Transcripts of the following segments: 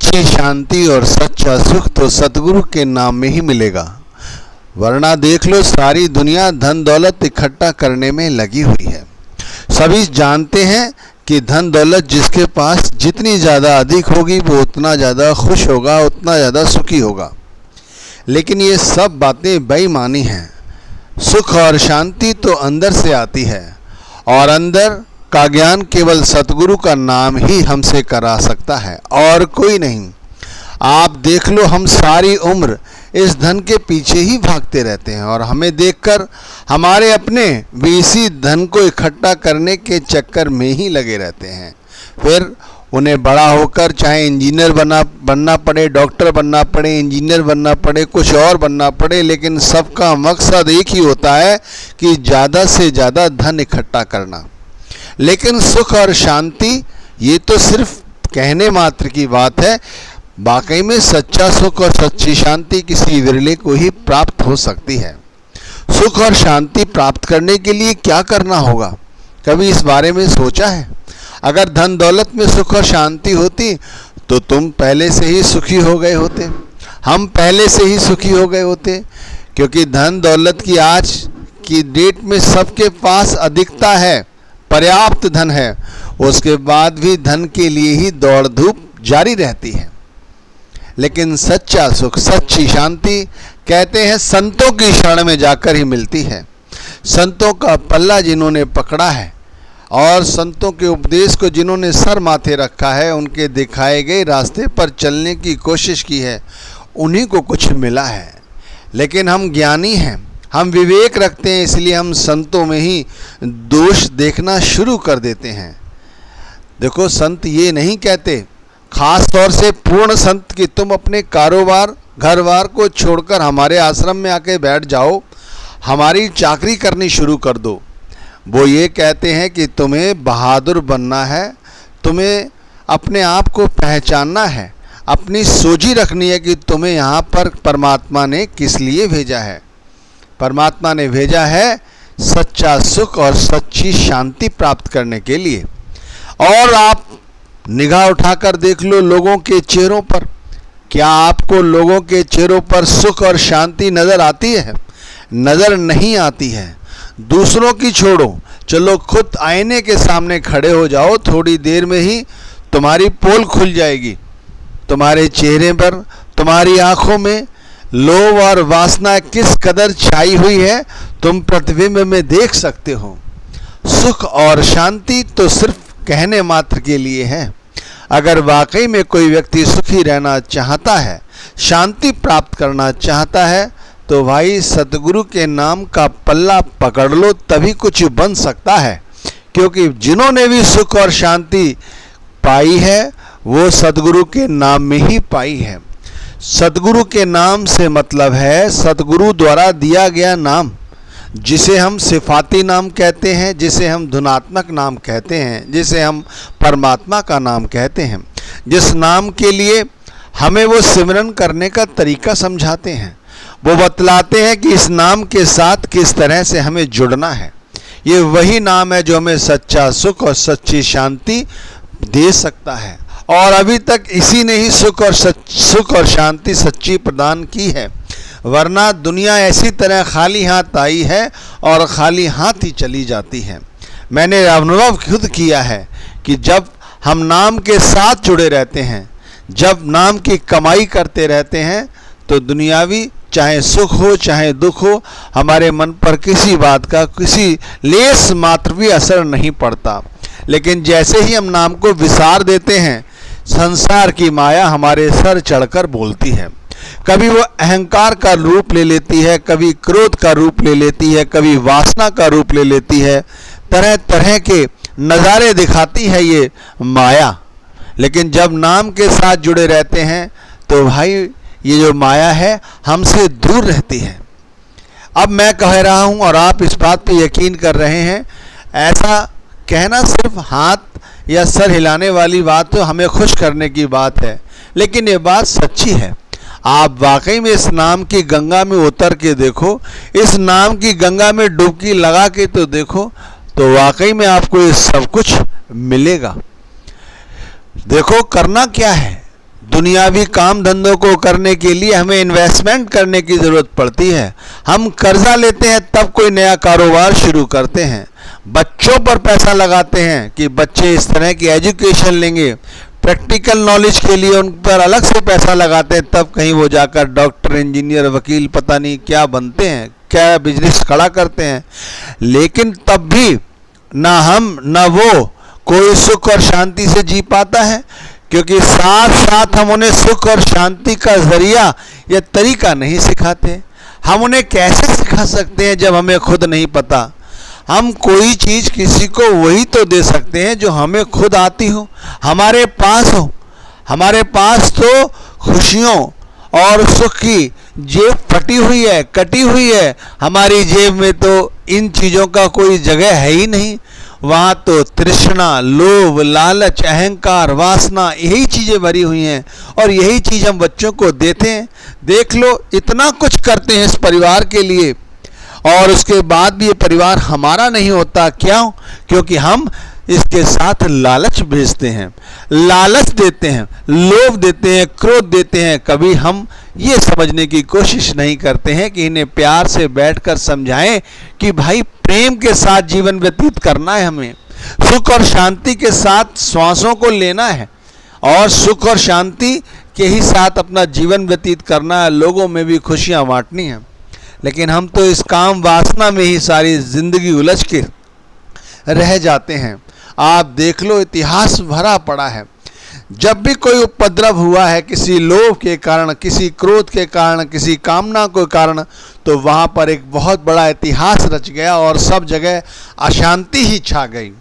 सच्ची शांति और सच्चा सुख तो सतगुरु के नाम में ही मिलेगा। वरना देख लो, सारी दुनिया धन दौलत इकट्ठा करने में लगी हुई है। सभी जानते हैं कि धन दौलत जिसके पास जितनी ज़्यादा अधिक होगी वो उतना ज़्यादा खुश होगा, उतना ज़्यादा सुखी होगा। लेकिन ये सब बातें बेईमानी हैं। सुख और शांति तो अंदर से आती है, और अंदर का ज्ञान केवल सतगुरु का नाम ही हमसे करा सकता है, और कोई नहीं। आप देख लो, हम सारी उम्र इस धन के पीछे ही भागते रहते हैं, और हमें देखकर हमारे अपने भी इसी धन को इकट्ठा करने के चक्कर में ही लगे रहते हैं। फिर उन्हें बड़ा होकर चाहे इंजीनियर बनना पड़े, डॉक्टर बनना पड़े, इंजीनियर बनना पड़े, कुछ और बनना पड़े, लेकिन सबका मकसद एक ही होता है कि ज़्यादा से ज़्यादा धन इकट्ठा करना। लेकिन सुख और शांति ये तो सिर्फ कहने मात्र की बात है। वाकई में सच्चा सुख और सच्ची शांति किसी विरले को ही प्राप्त हो सकती है। सुख और शांति प्राप्त करने के लिए क्या करना होगा, कभी इस बारे में सोचा है? अगर धन दौलत में सुख और शांति होती तो तुम पहले से ही सुखी हो गए होते, हम पहले से ही सुखी हो गए होते। क्योंकि धन दौलत की आज की डेट में सबके पास अधिकता है, पर्याप्त धन है, उसके बाद भी धन के लिए ही दौड़ धूप जारी रहती है। लेकिन सच्चा सुख, सच्ची शांति कहते हैं संतों की शरण में जाकर ही मिलती है। संतों का पल्ला जिन्होंने पकड़ा है और संतों के उपदेश को जिन्होंने सर माथे रखा है, उनके दिखाए गए रास्ते पर चलने की कोशिश की है, उन्हीं को कुछ मिला है। लेकिन हम ज्ञानी हैं, हम विवेक रखते हैं, इसलिए हम संतों में ही दोष देखना शुरू कर देते हैं। देखो, संत ये नहीं कहते, खास तौर से पूर्ण संत, कि तुम अपने कारोबार घर बार को छोड़कर हमारे आश्रम में आके बैठ जाओ, हमारी चाकरी करनी शुरू कर दो। वो ये कहते हैं कि तुम्हें बहादुर बनना है, तुम्हें अपने आप को पहचानना है, अपनी सोची रखनी है कि तुम्हें यहाँ पर परमात्मा ने किस लिए भेजा है। परमात्मा ने भेजा है सच्चा सुख और सच्ची शांति प्राप्त करने के लिए। और आप निगाह उठाकर देख लो लोगों के चेहरों पर, क्या आपको लोगों के चेहरों पर सुख और शांति नज़र आती है? नज़र नहीं आती है। दूसरों की छोड़ो, चलो खुद आईने के सामने खड़े हो जाओ, थोड़ी देर में ही तुम्हारी पोल खुल जाएगी। तुम्हारे चेहरे पर, तुम्हारी आंखों में लोभ और वासना किस कदर छाई हुई है, तुम प्रतिबिंब में देख सकते हो। सुख और शांति तो सिर्फ कहने मात्र के लिए है। अगर वाकई में कोई व्यक्ति सुखी रहना चाहता है, शांति प्राप्त करना चाहता है, तो भाई सतगुरु के नाम का पल्ला पकड़ लो, तभी कुछ बन सकता है। क्योंकि जिन्होंने भी सुख और शांति पाई है वो सतगुरु के नाम में ही पाई है। सतगुरु के नाम से मतलब है सतगुरु द्वारा दिया गया नाम, जिसे हम सिफाती नाम कहते हैं, जिसे हम धुनात्मक नाम कहते हैं, जिसे हम परमात्मा का नाम कहते हैं। जिस नाम के लिए हमें वो सिमरन करने का तरीका समझाते हैं, वो बतलाते हैं कि इस नाम के साथ किस तरह से हमें जुड़ना है। ये वही नाम है जो हमें सच्चा सुख और सच्ची शांति दे सकता है, और अभी तक इसी ने ही सुख और शांति सच्ची प्रदान की है। वरना दुनिया ऐसी तरह खाली हाथ आई है और खाली हाथ ही चली जाती है। मैंने अनुभव खुद किया है कि जब हम नाम के साथ जुड़े रहते हैं, जब नाम की कमाई करते रहते हैं, तो दुनियावी चाहे सुख हो चाहे दुख हो, हमारे मन पर किसी बात का किसी लेस मात्र भी असर नहीं पड़ता। लेकिन जैसे ही हम नाम को विसार देते हैं, संसार की माया हमारे सर चढ़कर बोलती है। कभी वो अहंकार का रूप ले लेती है, कभी क्रोध का रूप ले लेती है, कभी वासना का रूप ले लेती है। तरह तरह के नज़ारे दिखाती है ये माया। लेकिन जब नाम के साथ जुड़े रहते हैं तो भाई ये जो माया है हमसे दूर रहती है। अब मैं कह रहा हूँ और आप इस बात पे यकीन कर रहे हैं। ऐसा कहना सिर्फ हाथ या सर हिलाने वाली बात तो हमें खुश करने की बात है, लेकिन ये बात सच्ची है। आप वाकई में इस नाम की गंगा में उतर के देखो, इस नाम की गंगा में डुबकी लगा के तो देखो, तो वाकई में आपको ये सब कुछ मिलेगा। देखो करना क्या है, दुनियावी काम धंधों को करने के लिए हमें इन्वेस्टमेंट करने की ज़रूरत पड़ती है। हम कर्जा लेते हैं तब कोई नया कारोबार शुरू करते हैं। बच्चों पर पैसा लगाते हैं कि बच्चे इस तरह की एजुकेशन लेंगे। प्रैक्टिकल नॉलेज के लिए उन पर अलग से पैसा लगाते हैं, तब कहीं वो जाकर डॉक्टर, इंजीनियर, वकील, पता नहीं क्या बनते हैं, क्या बिजनेस खड़ा करते हैं। लेकिन तब भी ना हम ना वो कोई सुख और शांति से जी पाता है, क्योंकि साथ साथ हम उन्हें सुख और शांति का जरिया या तरीका नहीं सिखाते। हम उन्हें कैसे सिखा सकते हैं जब हमें खुद नहीं पता। हम कोई चीज़ किसी को वही तो दे सकते हैं जो हमें खुद आती हो, हमारे पास हो। हमारे पास तो खुशियों और सुख की जेब फटी हुई है, कटी हुई है। हमारी जेब में तो इन चीज़ों का कोई जगह है ही नहीं। वहाँ तो तृष्णा, लोभ, लालच, अहंकार, वासना, यही चीज़ें भरी हुई हैं, और यही चीज़ हम बच्चों को देते हैं। देख लो, इतना कुछ करते हैं इस परिवार के लिए, और उसके बाद भी ये परिवार हमारा नहीं होता। क्यों? क्योंकि हम इसके साथ लालच भेजते हैं, लालच देते हैं, लोभ देते हैं, क्रोध देते हैं। कभी हम ये समझने की कोशिश नहीं करते हैं कि इन्हें प्यार से बैठकर समझाएं कि भाई प्रेम के साथ जीवन व्यतीत करना है, हमें सुख और शांति के साथ श्वासों को लेना है, और सुख और शांति के ही साथ अपना जीवन व्यतीत करना है, लोगों में भी खुशियाँ बांटनी हैं। लेकिन हम तो इस काम वासना में ही सारी जिंदगी उलझ के रह जाते हैं। आप देख लो, इतिहास भरा पड़ा है। जब भी कोई उपद्रव हुआ है किसी लोभ के कारण, किसी क्रोध के कारण, किसी कामना के कारण, तो वहाँ पर एक बहुत बड़ा इतिहास रच गया और सब जगह अशांति ही छा गई।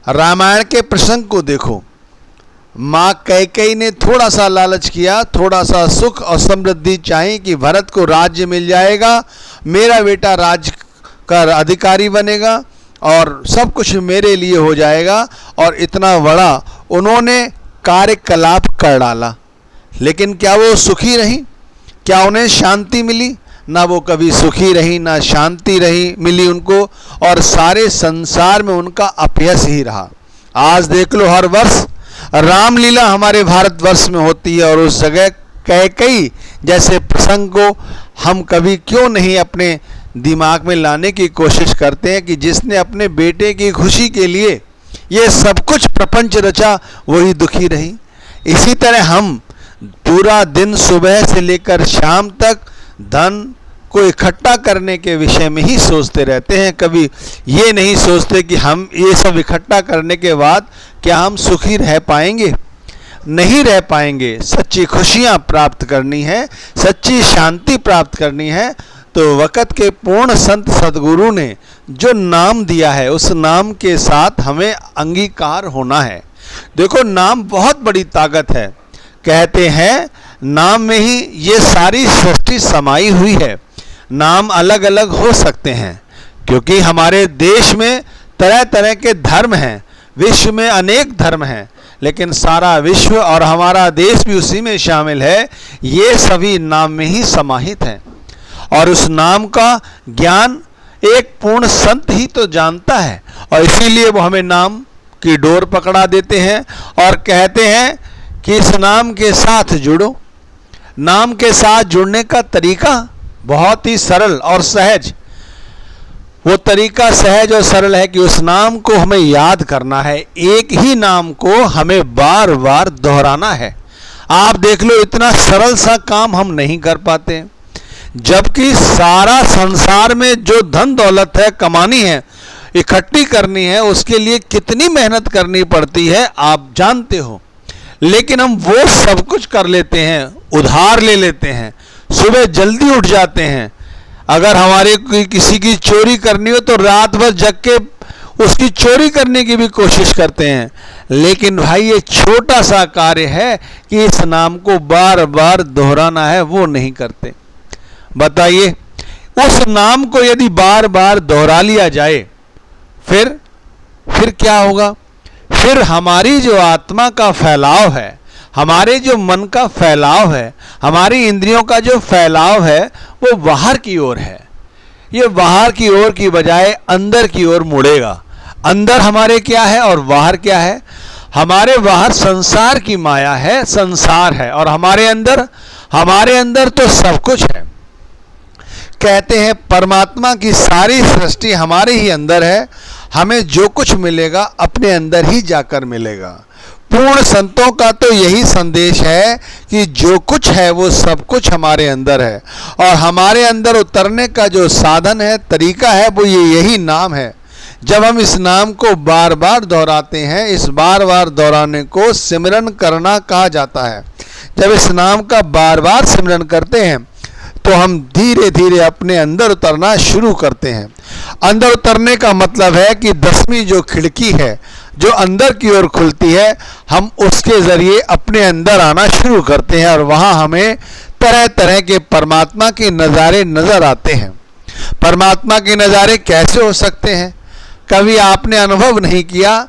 रामायण के प्रसंग को देखो, माँ कैकेयी ने थोड़ा सा लालच किया, थोड़ा सा सुख और समृद्धि चाहिए कि भरत को राज्य मिल जाएगा, मेरा बेटा राज्य का अधिकारी बनेगा और सब कुछ मेरे लिए हो जाएगा, और इतना बड़ा उन्होंने कार्यकलाप कर डाला। लेकिन क्या वो सुखी रही? क्या उन्हें शांति मिली? ना वो कभी सुखी रही, ना शांति रही मिली उनको, और सारे संसार में उनका अपयश ही रहा। आज देख लो, हर वर्ष रामलीला हमारे भारतवर्ष में होती है, और उस जगह कैकेयी जैसे प्रसंग को हम कभी क्यों नहीं अपने दिमाग में लाने की कोशिश करते हैं कि जिसने अपने बेटे की खुशी के लिए ये सब कुछ प्रपंच रचा, वही दुखी रही। इसी तरह हम पूरा दिन सुबह से लेकर शाम तक धन को इकट्ठा करने के विषय में ही सोचते रहते हैं। कभी ये नहीं सोचते कि हम ये सब इकट्ठा करने के बाद क्या हम सुखी रह पाएंगे? नहीं रह पाएंगे। सच्ची खुशियाँ प्राप्त करनी है, सच्ची शांति प्राप्त करनी है, तो वक़्त के पूर्ण संत सद्गुरु ने जो नाम दिया है, उस नाम के साथ हमें अंगीकार होना है। देखो, नाम बहुत बड़ी ताकत है। कहते हैं नाम में ही ये सारी सृष्टि समाई हुई है। नाम अलग अलग हो सकते हैं, क्योंकि हमारे देश में तरह तरह के धर्म हैं, विश्व में अनेक धर्म हैं, लेकिन सारा विश्व और हमारा देश भी उसी में शामिल है। ये सभी नाम में ही समाहित हैं, और उस नाम का ज्ञान एक पूर्ण संत ही तो जानता है, और इसीलिए वो हमें नाम की डोर पकड़ा देते हैं और कहते हैं कि इस नाम के साथ जुड़ो। नाम के साथ जुड़ने का तरीका बहुत ही सरल और सहज, वो तरीका सहज और सरल है कि उस नाम को हमें याद करना है। एक ही नाम को हमें बार बार दोहराना है। आप देख लो, इतना सरल सा काम हम नहीं कर पाते, जबकि सारा संसार में जो धन दौलत है, कमानी है, इकट्ठी करनी है, उसके लिए कितनी मेहनत करनी पड़ती है आप जानते हो। लेकिन हम वो सब कुछ कर लेते हैं, उधार ले लेते हैं, सुबह जल्दी उठ जाते हैं। अगर हमारे किसी की चोरी करनी हो तो रात भर जग के उसकी चोरी करने की भी कोशिश करते हैं। लेकिन भाई, ये छोटा सा कार्य है कि इस नाम को बार बार दोहराना है, वो नहीं करते। बताइए, उस नाम को यदि बार बार दोहरा लिया जाए, फिर क्या होगा? फिर हमारी जो आत्मा का फैलाव है, हमारे जो मन का फैलाव है, हमारी इंद्रियों का जो फैलाव है, वो बाहर की ओर है। ये बाहर की ओर की बजाय अंदर की ओर मुड़ेगा। अंदर हमारे क्या है और बाहर क्या है? हमारे बाहर संसार की माया है, संसार है, और हमारे अंदर तो सब कुछ है। कहते हैं परमात्मा की सारी सृष्टि हमारे ही अंदर है, हमें जो कुछ मिलेगा अपने अंदर ही जाकर मिलेगा। पूर्ण संतों का तो यही संदेश है कि जो कुछ है वो सब कुछ हमारे अंदर है, और हमारे अंदर उतरने का जो साधन है, तरीका है, वो यही नाम है। जब हम इस नाम को बार बार दोहराते हैं, इस बार बार दोहराने को सिमरन करना कहा जाता है। जब इस नाम का बार बार सिमरन करते हैं तो हम धीरे धीरे अपने अंदर उतरना शुरू करते हैं। अंदर उतरने का मतलब है कि 10वीं जो खिड़की है, जो अंदर की ओर खुलती है, हम उसके ज़रिए अपने अंदर आना शुरू करते हैं, और वहाँ हमें तरह तरह के परमात्मा के नज़ारे नज़र आते हैं। परमात्मा के नज़ारे कैसे हो सकते हैं? कभी आपने अनुभव नहीं किया,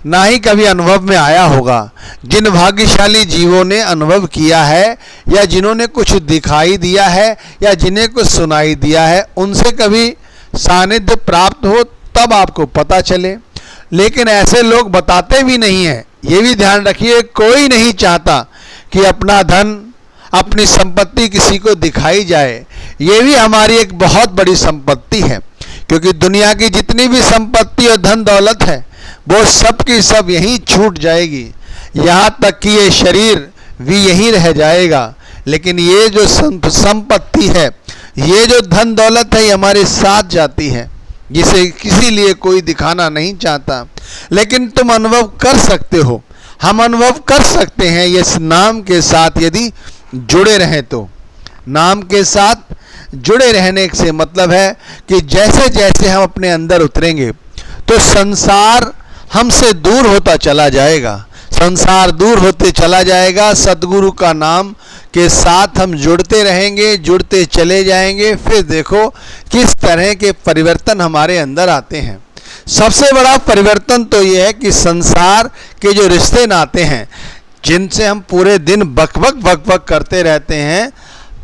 ना ही कभी अनुभव में आया होगा। जिन भाग्यशाली जीवों ने अनुभव किया है, या जिन्होंने कुछ दिखाई दिया है, या जिन्हें कुछ सुनाई दिया है, उनसे कभी सानिध्य प्राप्त हो तब आपको पता चले। लेकिन ऐसे लोग बताते भी नहीं हैं। ये भी ध्यान रखिए, कोई नहीं चाहता कि अपना धन, अपनी संपत्ति किसी को दिखाई जाए। ये भी हमारी एक बहुत बड़ी संपत्ति है, क्योंकि दुनिया की जितनी भी संपत्ति और धन दौलत है, वो सब की सब यहीं छूट जाएगी। यहाँ तक कि ये शरीर भी यहीं रह जाएगा। लेकिन ये जो संपत्ति है, ये जो धन दौलत है, ये हमारे साथ जाती है, जिसे किसी लिए कोई दिखाना नहीं चाहता। लेकिन तुम अनुभव कर सकते हो, हम अनुभव कर सकते हैं इस नाम के साथ यदि जुड़े रहें तो। नाम के साथ जुड़े रहने से मतलब है कि जैसे जैसे हम अपने अंदर उतरेंगे तो संसार हमसे दूर होता चला जाएगा, संसार दूर होते चला जाएगा। सद्गुरु का नाम के साथ हम जुड़ते रहेंगे, जुड़ते चले जाएंगे। फिर देखो किस तरह के परिवर्तन हमारे अंदर आते हैं। सबसे बड़ा परिवर्तन तो ये है कि संसार के जो रिश्ते नाते हैं, जिनसे हम पूरे दिन बक करते रहते हैं,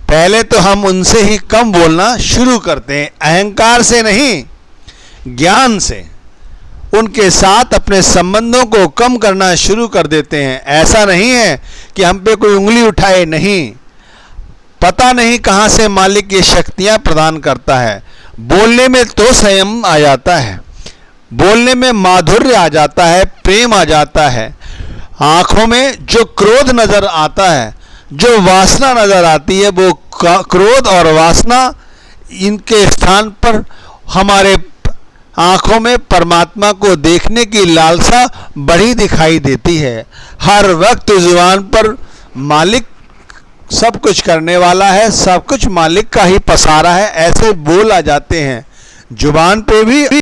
पहले तो हम उनसे ही कम बोलना शुरू करते हैं। अहंकार से नहीं, ज्ञान से उनके साथ अपने संबंधों को कम करना शुरू कर देते हैं। ऐसा नहीं है कि हम पे कोई उंगली उठाए, नहीं, पता नहीं कहाँ से मालिक ये शक्तियाँ प्रदान करता है। बोलने में तो संयम आ जाता है, बोलने में माधुर्य आ जाता है, प्रेम आ जाता है। आँखों में जो क्रोध नज़र आता है, जो वासना नज़र आती है, वो क्रोध और वासना, इनके स्थान पर हमारे आँखों में परमात्मा को देखने की लालसा बड़ी दिखाई देती है। हर वक्त जुबान पर मालिक सब कुछ करने वाला है, सब कुछ मालिक का ही पसारा है, ऐसे बोल आ जाते हैं जुबान पे भी।